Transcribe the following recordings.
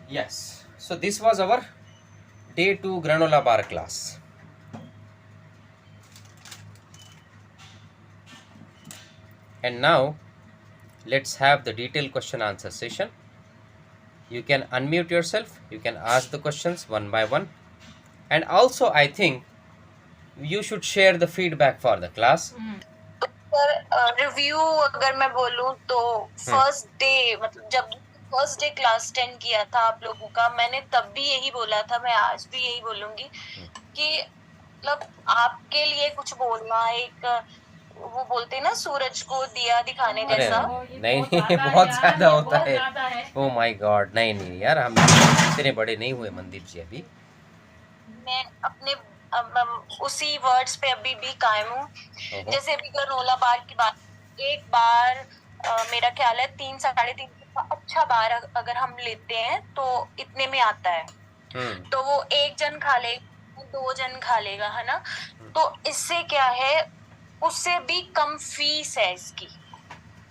Yes. So this was our day 2 granola bar class. And now let's have the detailed question answer session. You can unmute yourself, you can ask the questions one by one. And also, I think you should share the feedback for the class. Sir review अगर मैं बोलूं तो first day मतलब जब first day class 10 किया था आप लोगों का, मैंने तब भी यही बोला था, मैं आज भी यही बोलूंगी कि मतलब आपके लिए कुछ बोलना एक वो बोलते हैं ना सूरज को दिया दिखाने अरे जैसा। नहीं नहीं, बहुत ज्यादा होता है। ओ माय गॉड, नहीं नहीं यार, हम इतने बड़े नहीं हुए मनदीप जी अभी। मैं अपने उसी वर्ड्स पे अभी भी कायम हूँ। जैसे अभी ग्रानोला बार की बात, एक बार मेरा ख्याल है 3-3.5 का अच्छा बार अगर हम लेते हैं तो इतने में आता है। तो वो एक जन खा ले, 2 जन खा लेगा, है ना। तो इससे क्या है, उससे भी कम फीस है इसकी।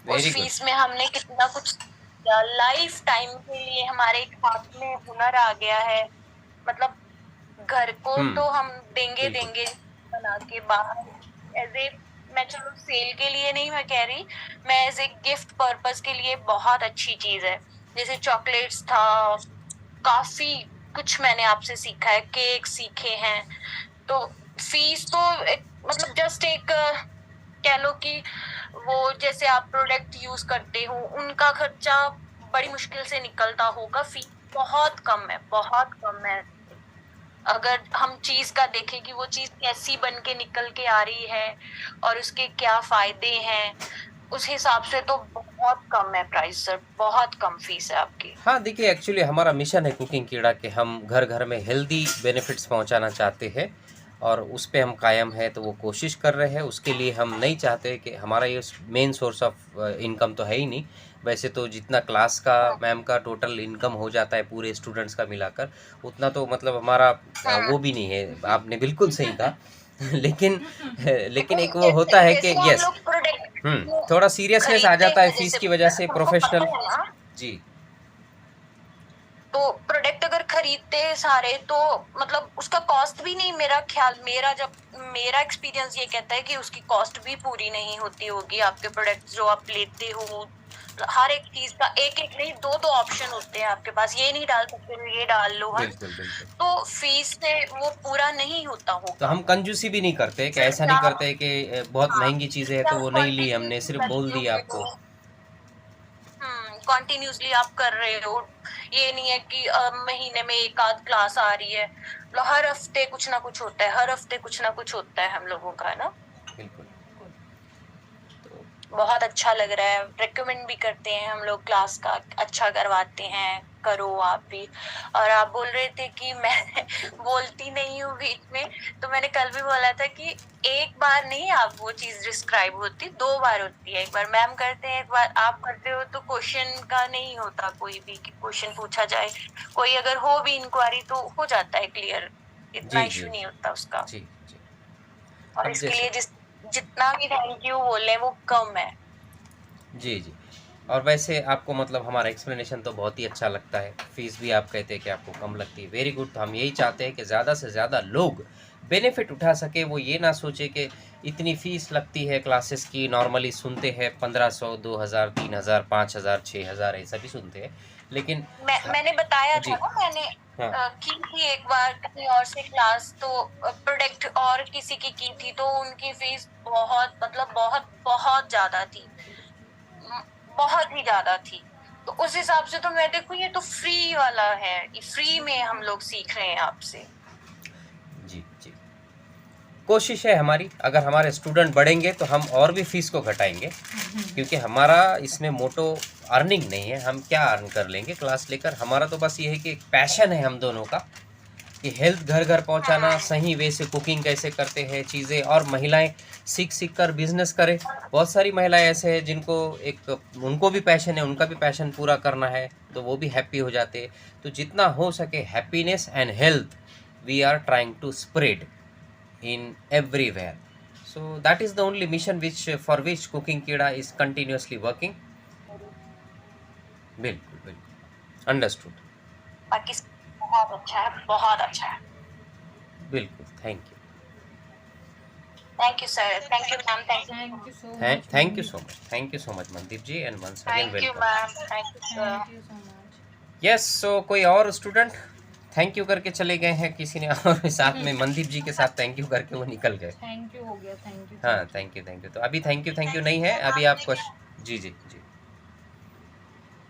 उस फीस में हमने कितना कुछ लाइफ टाइम के लिए हमारे हाथ में हुनर आ गया है। मतलब घर को तो हम देंगे देंगे बना के बाहर एज ए, मैं चलो सेल के लिए नहीं मैं कह रही, मैं एज ए गिफ्ट पर्पस के लिए बहुत अच्छी चीज है। जैसे चॉकलेट्स था, काफी कुछ मैंने आपसे सीखा है, केक सीखे हैं। तो फीस तो मतलब जस्ट एक कह लो कि वो जैसे आप प्रोडक्ट यूज करते हो उनका खर्चा बड़ी मुश्किल से निकलता होगा, फीस बहुत कम है, बहुत कम है। अगर हम चीज का देखें कि वो चीज कैसी बन के निकल के आ रही है और उसके क्या फायदे हैं, उस हिसाब से तो बहुत कम है प्राइस सर, बहुत कम फीस है आपकी। हाँ देखिए, एक्चुअली हमारा मिशन है कुकिंग कीड़ा के हम घर घर में हेल्दी बेनिफिट्स पहुंचाना चाहते हैं और उस पे हम कायम है, तो वो कोशिश कर रहे हैं। उसके लिए हम नहीं चाहते कि हमारा ये मेन सोर्स ऑफ इनकम तो है ही नहीं। वैसे तो जितना क्लास का मैम का टोटल इनकम हो जाता है पूरे स्टूडेंट्स का मिलाकर, उतना तो मतलब हमारा वो भी नहीं है। आपने बिल्कुल सही कहा। लेकिन लेकिन एक वो होता है कि जैसे हम यस, लोग प्रोडक्ट थोड़ा सीरियसनेस आ खरीदते जाता है हैं, फीस जैसे की वजह से, सबको प्रोफेशनल। पता है ना, जी तो प्रोडक्ट अगर खरीदते हैं सारे तो मतलब उसका कॉस्ट भी नहीं, मेरा ख्याल, मेरा एक्सपीरियंस ये कहता है कि उसकी कॉस्ट भी पूरी नहीं होती होगी। आपके प्रोडक्ट जो आप लेते हो, हर एक चीज का एक एक नहीं, 2-2 ऑप्शन होते हैं आपके पास, ये नहीं डाल सकते हो, ये डाल लो, है। बिल्कुल बिल्कुल। तो फीस से वो पूरा नहीं होता तो होगा। हम कंजूसी भी नहीं करते कि फिर ऐसा क्या नहीं करते कि बहुत हाँ, महंगी चीज़ें हैं क्या तो वो नहीं ली, हमने सिर्फ बोल दिया आपको। कॉन्टिन्यूसली आप कर रहे हो। ये नहीं है कि महीने में एक आध क्लास आ रही है, मतलब हर हफ्ते कुछ ना कुछ होता है, हर हफ्ते कुछ ना कुछ होता है हम लोगों का, है ना। बिल्कुल। बहुत अच्छा लग रहा है, रिकमेंड भी करते हैं हम लोग, क्लास का अच्छा करवाते हैं, करो आप भी। और आप बोल रहे थे कि मैं बोलती नहीं हूँ बीच में, तो मैंने कल भी बोला था कि एक बार नहीं आप वो चीज डिस्क्राइब होती, 2 बार होती है। एक बार मैम करते हैं, एक बार आप करते हो, तो क्वेश्चन का नहीं होता कोई भी कि क्वेश्चन पूछा जाए, कोई अगर हो भी इंक्वायरी तो हो जाता है क्लियर, इतना जी जी इश्यू नहीं होता उसका। जी जी। और अब इसके जैसे लिए जितना भी थैंक यू बोले वो कम है। जी जी। और वैसे आपको मतलब हमारा एक्सप्लेनेशन तो बहुत ही अच्छा लगता है, फीस भी आप कहते हैं कि आपको कम लगती है, वेरी गुड। तो हम यही चाहते हैं कि ज़्यादा से ज़्यादा लोग बेनिफिट उठा सके। वो ये ना सोचे कि इतनी फ़ीस लगती है क्लासेस की, नॉर्मली सुनते हैं 1500, 2000, 3000, 5000, 6000 ऐसा भी सुनते हैं, लेकिन मैंने बताया था जी ना, मैंने हाँ की थी एक बार कहीं और से क्लास, तो प्रोडक्ट और किसी की थी, तो उनकी फीस बहुत मतलब बहुत बहुत ज्यादा थी, म, बहुत ही ज्यादा थी। तो उस हिसाब से तो मैं देखूं, ये तो फ्री वाला है, फ्री में हम लोग सीख रहे हैं आपसे। जी जी। कोशिश है हमारी, अगर हमारे स्टूडेंट बढ़ेंगे तो हम और भी फीस को घटाएंगे, क्योंकि हमारा इसमें मोटो अर्निंग नहीं है। हम क्या अर्न कर लेंगे क्लास लेकर, हमारा तो बस ये है कि एक पैशन है हम दोनों का कि हेल्थ घर घर पहुंचाना, सही वे से कुकिंग कैसे करते हैं चीज़ें, और महिलाएं सीख सीख कर बिजनेस करें। बहुत सारी महिलाएं ऐसे हैं जिनको एक उनको भी पैशन है, उनका भी पैशन पूरा करना है, तो वो भी हैप्पी हो जाते हैं। तो जितना हो सके happiness and health we are trying to spread in everywhere. So that is the only mission which for which Cooking Kida is continuously working. बिल्कुल बिल्कुल, अंडरस्टूड। बाकी बहुत अच्छा है, बहुत अच्छा है। बिल्कुल, thank you. Thank you sir, thank you ma'am, thank you, thank you so much, thank you so much, thank you so much Mandeep ji, and once again thank you welcome. Ma'am, thank you sir. Thank you so much. Yes, so कोई और student thank you करके चले गए हैं किसी ने, और साथ में मनदीप जी के साथ थैंक यू करके वो निकल गए। थैंक यू हो गया, थैंक यू। हाँ, थैंक यू। तो अभी थैंक यू नहीं है, अभी आप क्वेश्चन। जी जी जी।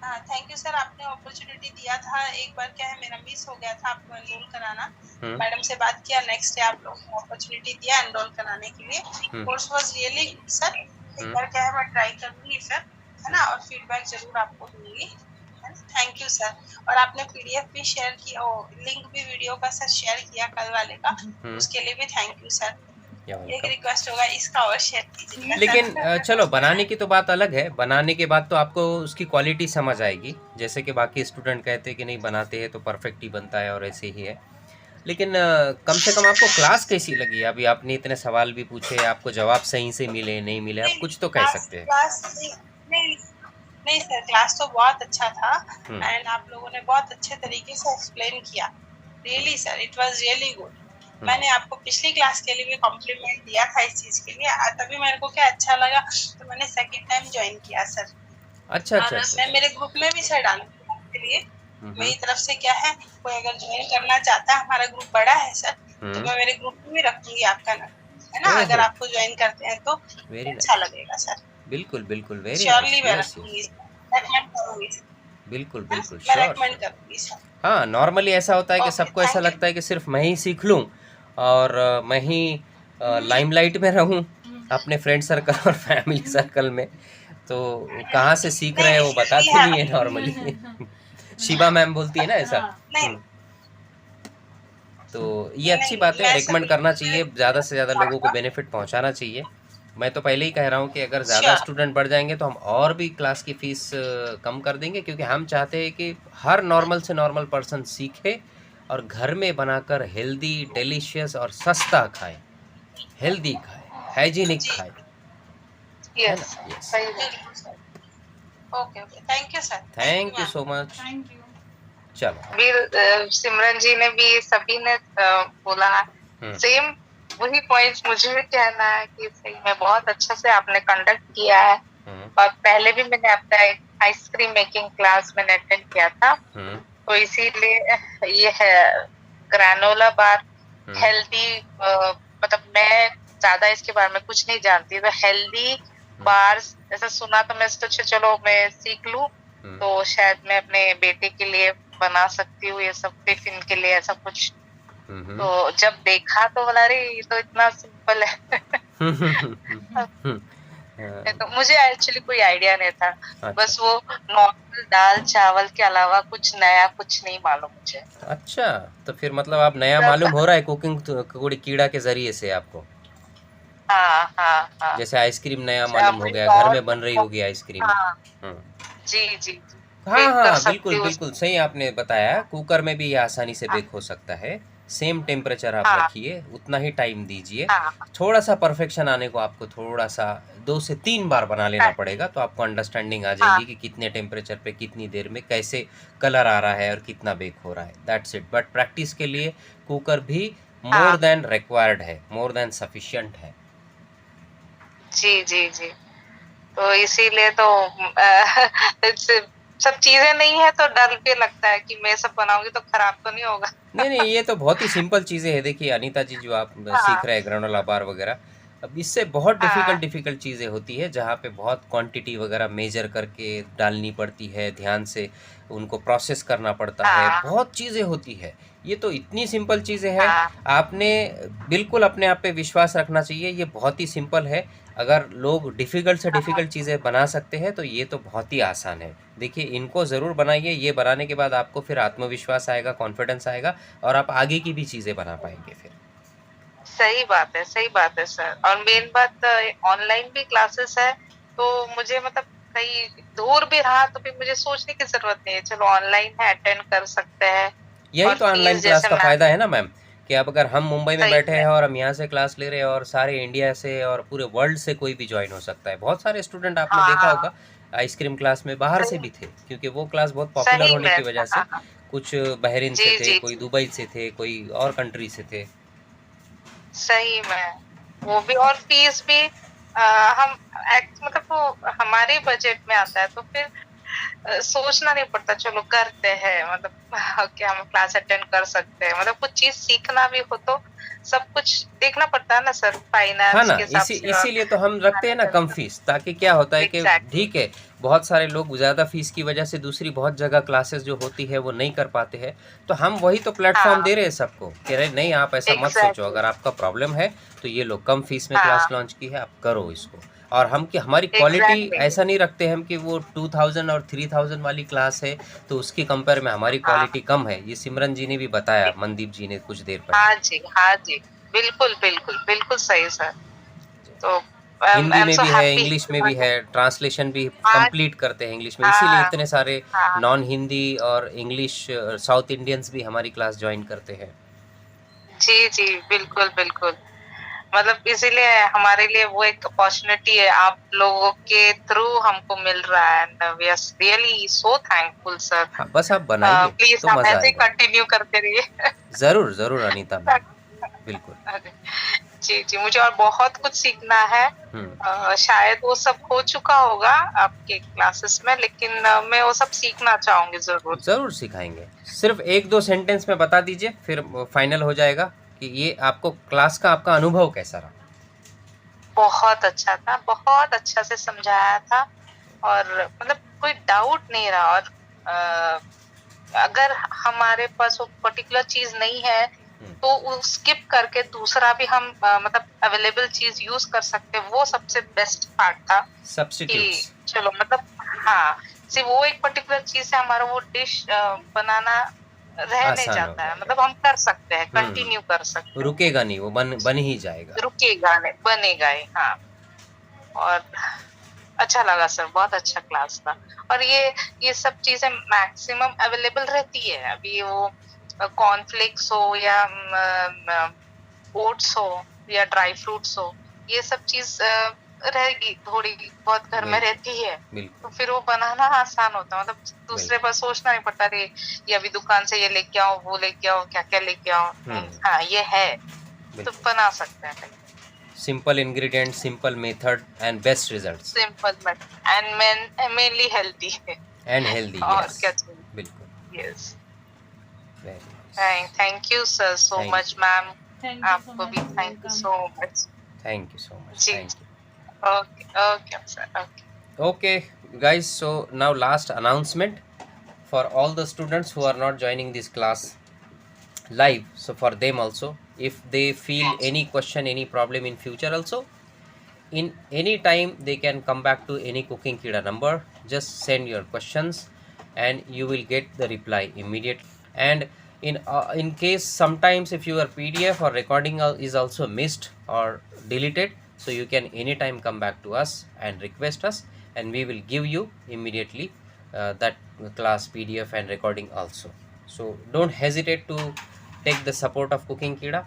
हाँ, थैंक यू सर, आपने अपॉर्चुनिटी दिया था। एक बार क्या है, मेरा मिस हो गया था आपको एनरोल कराना। मैडम से बात किया, नेक्स्ट डे आप लोगों को अपॉर्चुनिटी दिया एनरोल कराने के लिए। Course was really good sir. एक बार क्या है, मैं ट्राई करूंगी सर, है ना, और फीडबैक जरूर आपको दूंगी। Thank you sir. और आपने पीडीएफ भी शेयर किया, लिंक भी वीडियो का सर शेयर किया कल वाले का, उसके लिए भी थैंक यू सर। एक रिक्वेस्ट होगा, इसका और शेयर कीजिएगा। लेकिन चलो, बनाने की तो बात अलग है, बनाने के बाद तो आपको उसकी क्वालिटी समझ आएगी। जैसे कि बाकी स्टूडेंट कहते हैं कि नहीं बनाते हैं तो परफेक्ट ही बनता है, और ऐसे ही है। लेकिन कम से कम आपको क्लास कैसी लगी? अभी आपने इतने सवाल भी पूछे, आपको जवाब सही से मिले नहीं मिले, आप कुछ तो कह सकते हैं। नहीं सर, क्लास तो बहुत अच्छा था एंड आप लोगों ने बहुत अच्छे तरीके से एक्सप्लेन किया। Really sir, it was really good. मैंने आपको पिछली क्लास के लिए भी कॉम्प्लीमेंट दिया था इस चीज के लिए, तभी मेरे को क्या अच्छा लगा, तो मैंने सेकंड टाइम ज्वाइन किया सर। अच्छा। मैं मेरे ग्रुप में भी सर डालूंगी आपके लिए। मेरी तरफ से क्या है, कोई अगर ज्वाइन करना चाहता है, हमारा ग्रुप बड़ा है सर, तो मैं मेरे ग्रुप में भी रखूंगी आपका नाम, है ना। अगर आपको ज्वाइन करते हैं तो अच्छा लगेगा सर। बिल्कुल, वेरी श्योरली मैं रखूंगी, रेकमेंड करूंगी। बिल्कुल मैं श्योर। रेकमेंड करूंगी सर। हाँ, नॉर्मली ऐसा होता है कि सबको ऐसा लगता है कि सिर्फ मैं ही सीख लूँ और मैं ही लाइमलाइट में रहूँ अपने फ्रेंड सर्कल और फैमिली सर्कल में, तो कहाँ से सीख रहे हैं वो बताते नहीं है नॉर्मली। शिबा मैम बोलती है ना ऐसा। तो ये अच्छी बात है, रेकमेंड करना चाहिए, ज़्यादा से ज़्यादा लोगों को बेनिफिट पहुंचाना चाहिए। मैं तो पहले ही कह रहा हूँ कि अगर ज़्यादा स्टूडेंट बढ़ जाएंगे तो हम और भी क्लास की फ़ीस कम कर देंगे, क्योंकि हम चाहते हैं कि हर नॉर्मल से नॉर्मल पर्सन सीखे और घर में बनाकर हेल्दी, डिलीशियस और सस्ता खाए, हेल्दी खाए, हाइजीनिक खाए, है ना। Yes, okay, thank you sir. Thank you so much. Thank you. चलो, सिमरन जी ने भी, सभी ने बोला सेम वही पॉइंट्स मुझे भी कहना है कि सही में बहुत अच्छा से आपने कंडक्ट किया है। और पहले भी मैंने आपका आइसक्रीम मेकिंग क्लास मैंने अटेंड किया था, तो इसीलिए ये है ग्रानोला बार हेल्दी, मतलब मैं ज्यादा इसके बारे में कुछ नहीं जानती, तो हेल्दी बार्स ऐसा सुना तो मैं सोचा चलो मैं सीख लूं, तो शायद मैं अपने बेटे के लिए बना सकती हूँ ये सब, टिफिन के लिए ऐसा कुछ। तो जब देखा तो बोला अरे ये तो इतना सिंपल है। तो मुझे एक्चुअली कोई आइडिया नहीं था। अच्छा। बस वो नॉर्मल दाल चावल के अलावा कुछ नया कुछ नहीं मालूम मुझे। अच्छा, तो फिर मतलब आप नया मालूम हो रहा है कुकिंग थोड़ी कीड़ा के जरिए से आपको। हाँ। जैसे आइसक्रीम नया मालूम हो गया, घर में बन रही होगी आइसक्रीम। जी। हाँ, बिल्कुल सही आपने बताया। कुकर में भी ये आसानी से बेक हो सकता है। सेम टेम्परेचर आप रखिए, उतना ही टाइम दीजिए। थोड़ा सा परफेक्शन आने को आपको थोड़ा सा 2 से 3 बार बना लेना पड़ेगा, तो आपको अंडरस्टैंडिंग आ जाएगी कि कितने टेम्परेचर पे कितनी देर में कैसे कलर आ रहा है और कितना बेक हो रहा है। That's it. बट प्रैक्टिस के लिए कुकर भी मोर देन रिक्वायर्ड है, मोर देन सफिशिएंट है। जी। तो इसीलिए तो सब चीजें नहीं है तो डर भी लगता है कि मैं सब बनाऊंगी तो खराब तो नहीं होगा। नहीं, ये तो बहुत ही सिंपल चीज़ें हैं। देखिए अनीता जी, जो आप सीख रहे हैं ग्रानोला बार वगैरह, अब इससे बहुत डिफ़िकल्ट चीज़ें होती है, जहाँ पे बहुत क्वांटिटी वगैरह मेजर करके डालनी पड़ती है, ध्यान से उनको प्रोसेस करना पड़ता है, बहुत चीज़ें होती है। ये तो इतनी सिंपल चीज़ें हैं, आपने बिल्कुल अपने आप पे विश्वास रखना चाहिए। ये बहुत ही सिंपल है। अगर लोग डिफ़िकल्ट से डिफ़िकल्ट चीज़ें बना सकते हैं तो ये तो बहुत ही आसान है। देखिए इनको ज़रूर बनाइए, ये बनाने के बाद आपको फिर आत्मविश्वास आएगा, कॉन्फिडेंस आएगा, और आप आगे की भी चीज़ें बना पाएंगे फिर। सही बात है सर। और मेन बात ऑनलाइन भी क्लासेस है, तो मुझे मतलब कहीं दूर भी रहा तो भी मुझे सोचने की जरूरत नहीं है, चलो ऑनलाइन है अटेंड कर सकते हैं। यही तो ऑनलाइन क्लास का फायदा है ना मैम, कि अब अगर हम मुंबई में बैठे हैं और हम यहाँ से क्लास ले रहे हैं और सारे इंडिया से और पूरे वर्ल्ड से कोई भी ज्वाइन हो सकता है। बहुत सारे स्टूडेंट आपने देखा होगा आइसक्रीम क्लास में बाहर से भी थे, क्योंकि वो क्लास बहुत पॉपुलर होने की वजह से कुछ बहरीन से जी थे, जी कोई जी दुबई से थे, कोई और कंट्री से थे। सही में वो भी, और फीस भी हम मतलब वो हमारे बजट में आता है, तो फिर सोचना नहीं पड़ता, चलो करते हैं, मतलब कि हम क्लास अटेंड कर सकते हैं, मतलब कुछ चीज सीखना भी हो तो सब कुछ देखना पड़ता है ना सर, हाँ फाइनेंस ना, के हिसाब से इसीलिए तो हम रखते हैं ना कम फीस, ताकि क्या होता है कि एग्जैक्टली ठीक है, बहुत सारे लोग ज़्यादा फीस की वजह से दूसरी बहुत जगह क्लासेस जो होती है वो नहीं कर पाते हैं, तो हम वही तो प्लेटफॉर्म हाँ दे रहे हैं सबको, कह रहे नहीं आप ऐसा मत सोचो, एग्जैक्टली अगर आपका प्रॉब्लम है तो ये लोग कम फीस में क्लास हाँ लॉन्च की है, आप करो इसको। और हम कि हमारी क्वालिटी एग्जैक्टली ऐसा नहीं रखते हम कि वो 2000 और 3000 वाली क्लास है तो उसकी कंपेयर में हमारी हाँ क्वालिटी कम है, ये सिमरन जी ने भी बताया, मनदीप जी ने कुछ देर पहले। हाँ जी हाँ जी, बिल्कुल बिल्कुल बिल्कुल सही सर। तो आई हिंदी एम में सो भी है, हैप्पी। इंग्लिश में भी है, ट्रांसलेशन भी हाँ कंप्लीट करते हैं इंग्लिश में, इसीलिए हाँ इतने सारे हाँ नॉन हिंदी और इंग्लिश साउथ इंडियंस भी हमारी क्लास ज्वाइन करते हैं। जी जी बिल्कुल बिल्कुल, मतलब इसीलिए हमारे लिए वो एक अपॉर्चुनिटी है, आप लोगों के थ्रू हमको मिल रहा है, and we are really so thankful sir. हाँ, बस आप बनाइए प्लीज तो आप मज़ा ऐसे ही आएगा। कंटिन्यू करते रहिए। ज़रूर ज़रूर अनीता मैम, बिल्कुल। अरे, जी जी, मुझे और बहुत कुछ सीखना है। शायद वो सब हो चुका होगा आपके क्लासेस में, लेकिन मैं वो सब सीखना चाहूंगी जरूर। ज़रूर सिखाएंगे, सिर्फ एक दो सेंटेंस में बता दीजिए, फिर फाइनल हो जाएगा कि ये आपको क्लास का आपका अनुभव कैसा रहा। बहुत अच्छा था, बहुत अच्छा से समझाया था, और मतलब कोई डाउट नहीं रहा, और अगर हमारे पास वो पर्टिकुलर चीज नहीं है तो वो स्किप करके दूसरा भी हम मतलब अवेलेबल चीज यूज कर सकते हैं, वो सबसे बेस्ट पार्ट था कि सब्स्टिट्यूट्स चलो मतलब हाँ, सिर्फ वो एक पर्टिकुलर चीज से हमारा वो डिश बनाना रह नहीं आसान हो जाता है, जाएगा, मतलब हम कर सकते हैं, कंटिन्यू कर सकते हैं, रुकेगा नहीं, वो बन ही जाएगा। रुकेगा नहीं, बनेगा ही। हाँ, और अच्छा लगा सर, बहुत अच्छा क्लास था। और ये सब चीजें मैक्सिमम अवेलेबल रहती है, अभी वो कॉर्नफ्लेक्स हो या ओट्स हो या ड्राई फ्रूट्स हो, ये सब चीज रहेगी, थोड़ी बहुत घर में बिल्कुल रहती है, तो बिल्कुल फिर वो बनाना आसान होता है, मतलब दूसरे बिल्कुल पर सोचना नहीं पड़ता, रे ये अभी दुकान से ये लेके आओ, वो लेके आओ, क्या क्या लेके आओ। हाँ ये है, तो बिल्कुल। बना सकते हैं कहीं। Simple ingredient, simple method and best results simple method and mainly healthy है, एंड हेल्दी, और यस क्या चाहिए। बिल्कुल। Yes, very nice, thank you sir so thank much you, ma'am, Thank you so आपको much. भी thank you Welcome. So much. Thank you so much, जी thank जी, you. Okay okay sir, okay. Okay guys, so now last announcement for all the students who are not joining this class live, so for them also, if they feel any question, any problem in future also, in any time they can come back to any Cooking Kida number, just send your questions and you will get the reply immediately. And in case sometimes if your PDF or recording is also missed or deleted, so you can anytime come back to us and request us, and we will give you immediately that class PDF and recording also. So don't hesitate to take the support of Cooking Kida,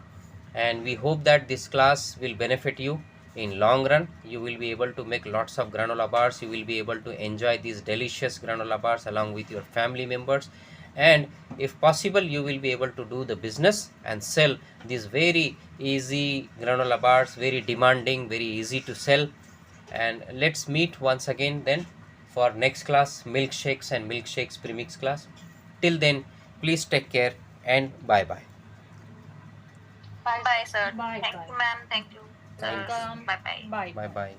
and we hope that this class will benefit you in long run. You will be able to make lots of granola bars, you will be able to enjoy these delicious granola bars along with your family members, and if possible you will be able to do the business and sell these very easy granola bars, very demanding, very easy to sell. And let's meet once again then for next class, milkshakes and milkshakes premix class. Till then, please take care and bye bye. Bye sir. Bye, Thank bye. you ma'am. Thank you sir. Thanks. Welcome. Bye bye. Bye. Bye bye.